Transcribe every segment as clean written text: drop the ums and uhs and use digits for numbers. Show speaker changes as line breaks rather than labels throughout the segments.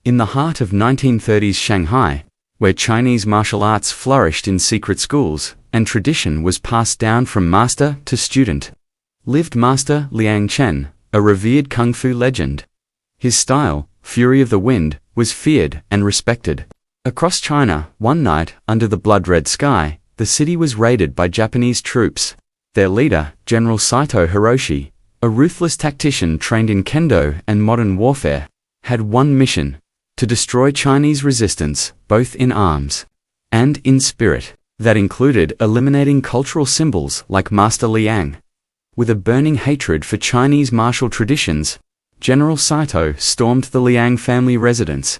In the heart of 1930s Shanghai, where Chinese martial arts flourished in secret schools, and tradition was passed down from master to student, lived Master Liang Chen, a revered kung fu legend. His style, Fury of the Wind, was feared and respected. Across China, one night, under the blood-red sky, the city was raided by Japanese troops. Their leader, General Saito Hiroshi, a ruthless tactician trained in kendo and modern warfare, had one mission: to destroy Chinese resistance, both in arms and in spirit. That included eliminating cultural symbols like Master Liang. With a burning hatred for Chinese martial traditions, General Saito stormed the Liang family residence.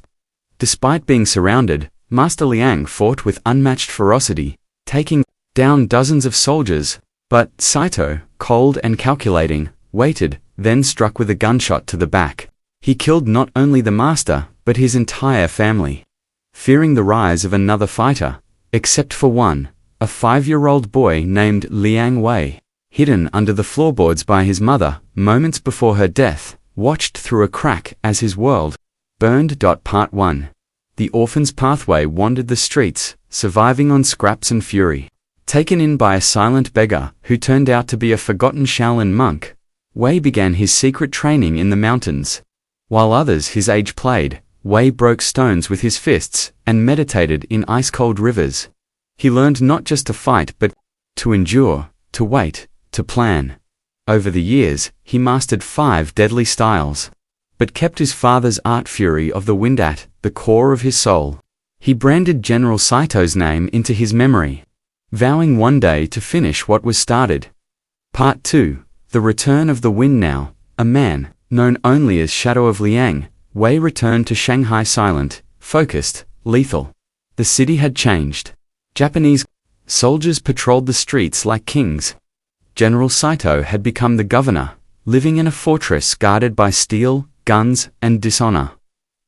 Despite being surrounded, Master Liang fought with unmatched ferocity, taking down dozens of soldiers, but Saito, cold and calculating, waited, then struck with a gunshot to the back. He killed not only the master, but his entire family. Fearing the rise of another fighter, except for one, a 5-year-old boy named Liang Wei, hidden under the floorboards by his mother, moments before her death, watched through a crack as his world burned. Part 1. The orphan's pathway wandered the streets, surviving on scraps and fury. Taken in by a silent beggar who turned out to be a forgotten Shaolin monk, Wei began his secret training in the mountains. While others his age played, Wei broke stones with his fists and meditated in ice-cold rivers. He learned not just to fight but to endure, to wait, to plan. Over the years, he mastered 5 deadly styles, but kept his father's art Fury of the Wind at the core of his soul. He branded General Saito's name into his memory, vowing one day to finish what was started. Part 2. The Return of the Wind. Now, a man, known only as Shadow of Liang, Wei returned to Shanghai silent, focused, lethal. The city had changed. Japanese soldiers patrolled the streets like kings. General Saito had become the governor, living in a fortress guarded by steel, guns, and dishonor.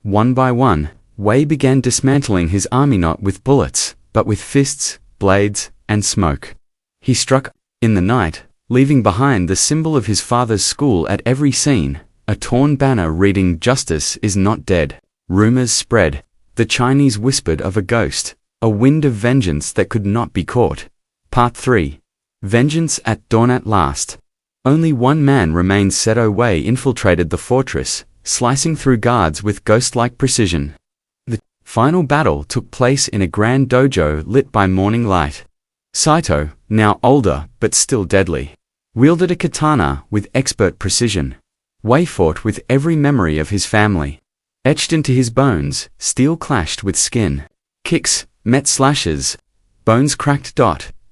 One by one, Wei began dismantling his army not with bullets, but with fists, blades, and smoke. He struck in the night, leaving behind the symbol of his father's school at every scene, a torn banner reading "Justice is not dead." Rumors spread. The Chinese whispered of a ghost, a wind of vengeance that could not be caught. Part 3. Vengeance at dawn. At last, only one man remained. Seto Wei infiltrated the fortress, slicing through guards with ghost-like precision. The final battle took place in a grand dojo lit by morning light. Saito, now older but still deadly, wielded a katana with expert precision. Wei fought with every memory of his family etched into his bones. Steel clashed with skin. Kicks met slashes. Bones cracked.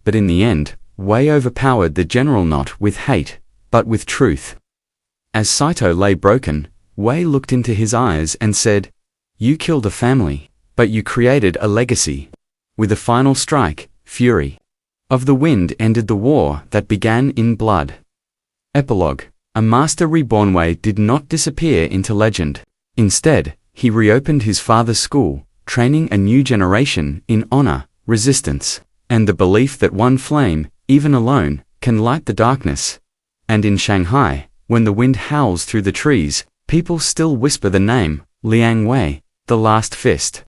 But in the end, Wei overpowered the general not with hate, but with truth. As Saito lay broken, Wei looked into his eyes and said, "You killed a family, but you created a legacy." With a final strike, Fury of the Wind ended the war that began in blood. Epilogue. A master reborn. Wei did not disappear into legend. Instead, he reopened his father's school, training a new generation in honor, resistance, and the belief that one flame, even alone, can light the darkness. And in Shanghai, when the wind howls through the trees, people still whisper the name, Liang Wei, the last fist.